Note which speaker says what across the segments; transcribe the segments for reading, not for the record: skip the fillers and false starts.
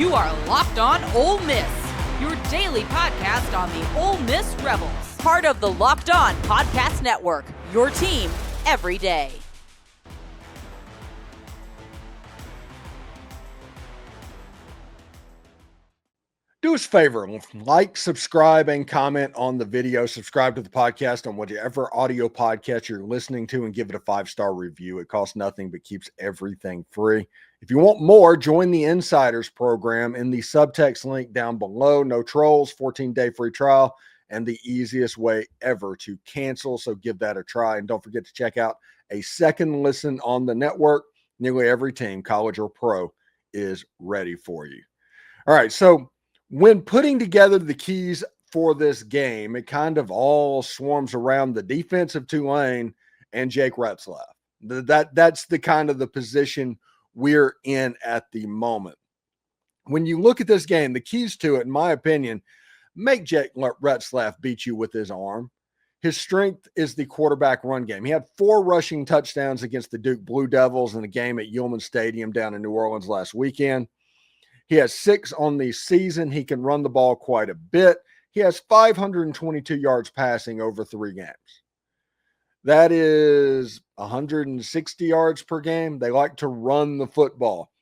Speaker 1: You are Locked On Ole Miss, your daily podcast on the Ole Miss Rebels. Part of the Locked On Podcast Network, your team every day.
Speaker 2: Do us a favor, like, subscribe, and comment on the video. Subscribe to the podcast on whatever audio podcast you're listening to and give it a 5-star review. It costs nothing but keeps everything free. If you want more, join the Insiders program in the subtext link down below. No trolls, 14-day free trial, and the easiest way ever to cancel. So give that a try. And don't forget to check out a second listen on the network. Nearly every team, college or pro, is ready for you. All right, so when putting together the keys for this game, it kind of all swarms around the defense of Tulane and Jake Retzlaff. That's the kind of the position we're in at the moment. When you look at this game, the keys to it, in my opinion, make Jake Retzlaff beat you with his arm. His strength is the quarterback run game. He had 4 rushing touchdowns against the Duke Blue Devils in a game at Yulman Stadium down in New Orleans last weekend. He has 6 on the season. He can run the ball quite a bit. He has 522 yards passing over 3 games. That is 160 yards per game. They like to run the football.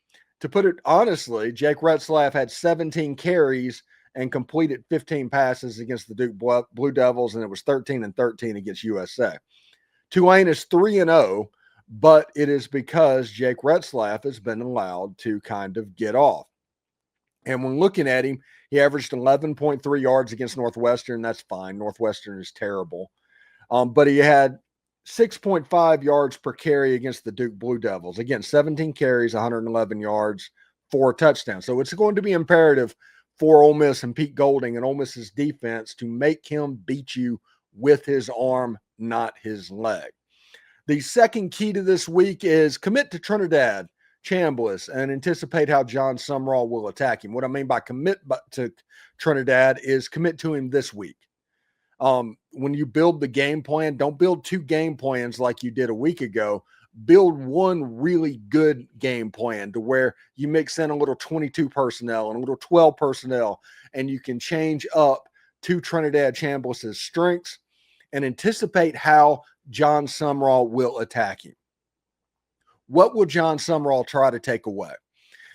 Speaker 2: To put it honestly, Jake Retzlaff had 17 carries and completed 15 passes against the Duke Blue Devils, and it was 13-13 against USA. Tulane is 3-0, but it is because Jake Retzlaff has been allowed to kind of get off. And when looking at him, he averaged 11.3 yards against Northwestern. That's fine. Northwestern is terrible. But he had 6.5 yards per carry against the Duke Blue Devils. Again, 17 carries, 111 yards, 4 touchdowns. So it's going to be imperative for Ole Miss and Pete Golding and Ole Miss's defense to make him beat you with his arm, not his leg. The second key to this week is commit to Trinidad Chambliss and anticipate how John Sumrall will attack him. What I mean by commit to Trinidad is commit to him this week. When you build the game plan, don't build 2 game plans like you did a week ago. Build one really good game plan to where you mix in a little 22 personnel and a little 12 personnel, and you can change up to Trinidad Chambliss's strengths and anticipate how John Sumrall will attack him. What will John Sumrall try to take away?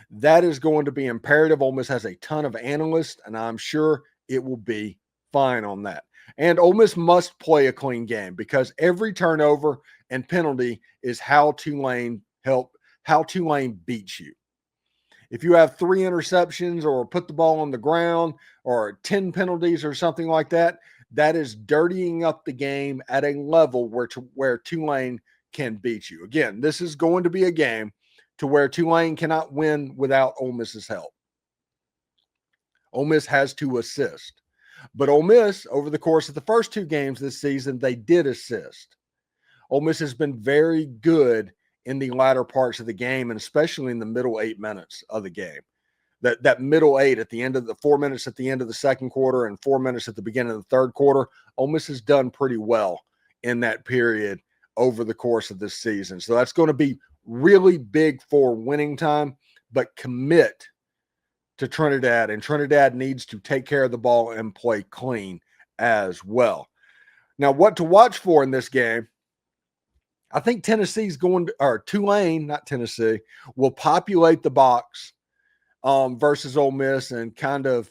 Speaker 2: That is going to be imperative. Ole Miss has a ton of analysts, and I'm sure it will be fine on that. And Ole Miss must play a clean game because every turnover and penalty is how Tulane beats you. If you have 3 interceptions or put the ball on the ground or 10 penalties or something like that, that is dirtying up the game at a level where Tulane can beat you. Again, this is going to be a game to where Tulane cannot win without Ole Miss's help. Ole Miss has to assist. But Ole Miss, over the course of the first 2 games this season, they did assist. Ole Miss has been very good in the latter parts of the game, and especially in the middle 8 minutes of the game. That middle 8 at the end of the 4 minutes at the end of the second quarter and 4 minutes at the beginning of the third quarter, Ole Miss has done pretty well in that period over the course of this season. So that's going to be really big for winning time, but commit to Trinidad, and Trinidad needs to take care of the ball and play clean as well. Now, what to watch for in this game, I think Tulane, not Tennessee, will populate the box versus Ole Miss, and kind of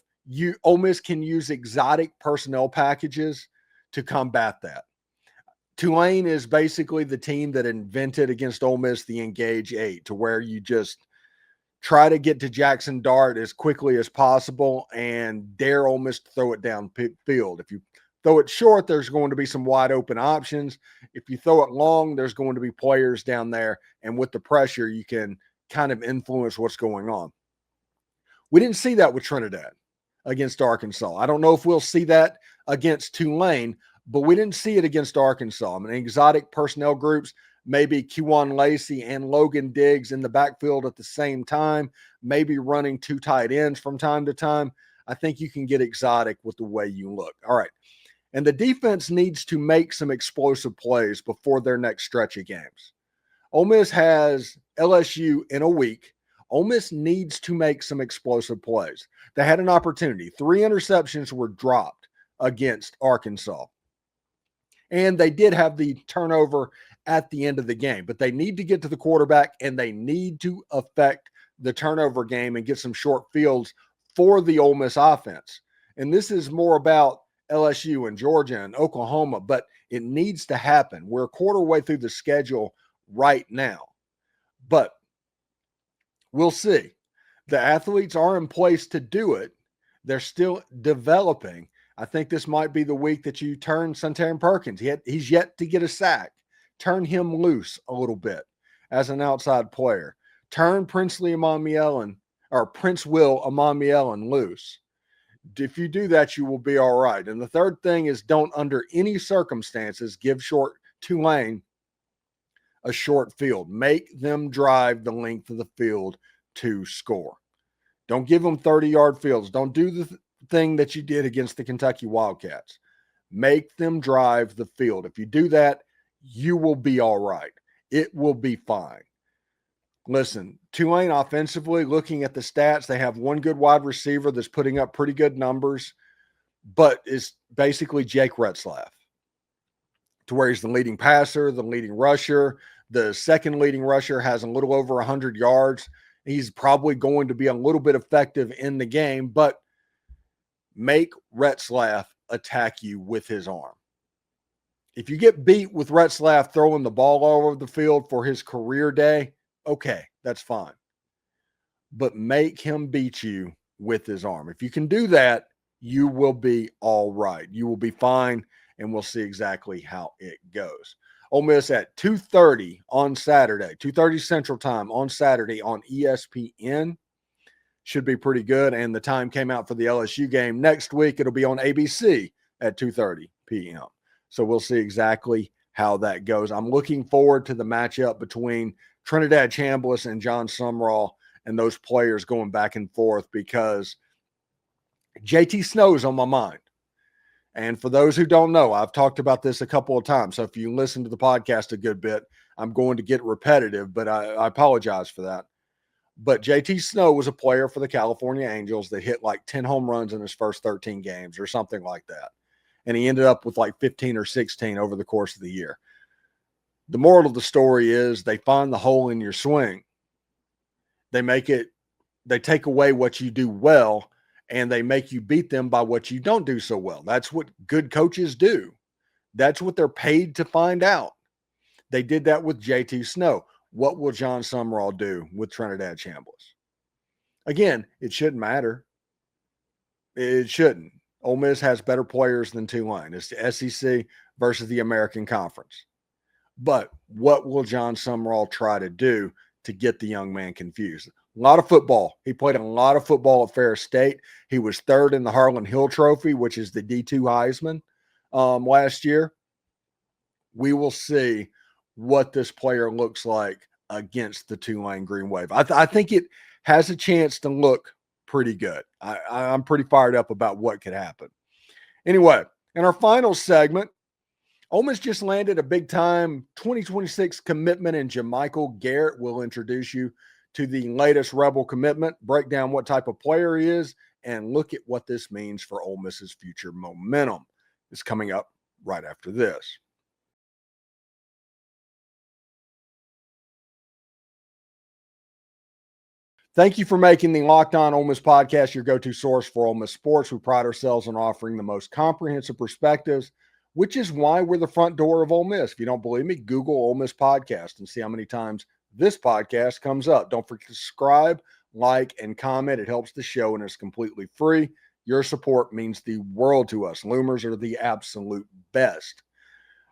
Speaker 2: Ole Miss can use exotic personnel packages to combat that. Tulane is basically the team that invented against Ole Miss the Engage 8, to where you just try to get to Jackson Dart as quickly as possible and dare Ole Miss to throw it down field. If you throw it short, there's going to be some wide open options. If you throw it long, there's going to be players down there, and with the pressure, you can kind of influence what's going on. We didn't see that with Trinidad against Arkansas. I don't know if we'll see that against Tulane, but we didn't see it against Arkansas. I mean, exotic personnel groups, maybe Kewan Lacey and Logan Diggs in the backfield at the same time, maybe running 2 tight ends from time to time. I think you can get exotic with the way you look. All right. And the defense needs to make some explosive plays before their next stretch of games. Ole Miss has LSU in a week. Ole Miss needs to make some explosive plays. They had an opportunity. 3 interceptions were dropped against Arkansas. And they did have the turnover at the end of the game, but they need to get to the quarterback and they need to affect the turnover game and get some short fields for the Ole Miss offense. And this is more about LSU and Georgia and Oklahoma, but it needs to happen. We're a quarter way through the schedule right now, but we'll see. The athletes are in place to do it. They're still developing. I think this might be the week that you turn Suntarine Perkins. He's yet to get a sack. Turn him loose a little bit as an outside player. Turn Prince Will Amamielin loose. If you do that, you will be all right. And the third thing is, don't under any circumstances give Tulane a short field. Make them drive the length of the field to score. Don't give them 30-yard fields. Don't do the thing that you did against the Kentucky Wildcats. Make them drive the field. If you do that, you will be all right. It will be fine. Listen, Tulane offensively, looking at the stats, they have one good wide receiver that's putting up pretty good numbers, but is basically Jake Retzlaff, to where he's the leading passer, the leading rusher. The second leading rusher has a little over 100 yards. He's probably going to be a little bit effective in the game, but make Retzlaff attack you with his arm. If you get beat with Retzlaff throwing the ball all over the field for his career day, okay, that's fine. But make him beat you with his arm. If you can do that, you will be all right. You will be fine, and we'll see exactly how it goes. Ole Miss at 2:30 on Saturday, 2:30 Central Time on Saturday on ESPN. Should be pretty good, and the time came out for the LSU game. Next week, it'll be on ABC at 2:30 p.m. So we'll see exactly how that goes. I'm looking forward to the matchup between Trinidad Chambliss and Jon Sumrall and those players going back and forth, because JT Snow's on my mind. And for those who don't know, I've talked about this a couple of times. So if you listen to the podcast a good bit, I'm going to get repetitive, but I apologize for that. But JT Snow was a player for the California Angels that hit like 10 home runs in his first 13 games or something like that. And he ended up with like 15 or 16 over the course of the year. The moral of the story is they find the hole in your swing. They take away what you do well, and they make you beat them by what you don't do so well. That's what good coaches do. That's what they're paid to find out. They did that with JT Snow. What will Jon Sumrall do with Trinidad Chambliss? Again, it shouldn't matter. It shouldn't. Ole Miss has better players than Tulane. It's the SEC versus the American Conference. But what will Jon Sumrall try to do to get the young man confused? A lot of football. He played a lot of football at Ferris State. He was third in the Harlan Hill Trophy, which is the D2 Heisman last year. We will see what this player looks like against the Tulane Green Wave. I think it has a chance to look pretty good. I'm pretty fired up about what could happen. Anyway, in our final segment, Ole Miss just landed a big-time 2026 commitment in JaMichael Garrett. We'll introduce you to the latest Rebel commitment, break down what type of player he is, and look at what this means for Ole Miss's future momentum. It's coming up right after this. Thank you for making the Locked On Ole Miss podcast your go-to source for Ole Miss sports. We pride ourselves on offering the most comprehensive perspectives, which is why we're the front door of Ole Miss. If you don't believe me, Google Ole Miss podcast and see how many times this podcast comes up. Don't forget to subscribe, like, and comment. It helps the show, and it's completely free. Your support means the world to us. Loomers are the absolute best.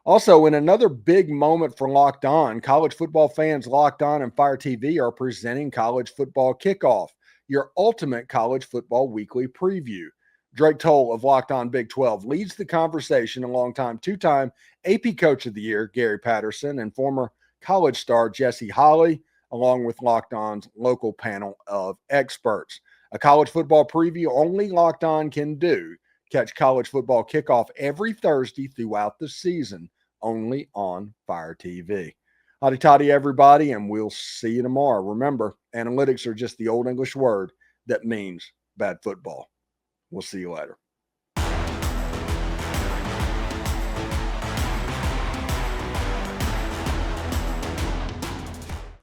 Speaker 2: Also, in another big moment for Locked On, college football fans, Locked On and Fire TV are presenting College Football Kickoff, your ultimate college football weekly preview. Drake Toll of Locked On Big 12 leads the conversation alongside two-time AP Coach of the Year, Gary Patterson, and former college star Jesse Holley, along with Locked On's local panel of experts. A college football preview only Locked On can do. Catch College Football Kickoff every Thursday throughout the season, only on Fire TV. Howdy toddy, everybody, and we'll see you tomorrow. Remember, Analytics are just the old English word that means bad football. We'll see you later.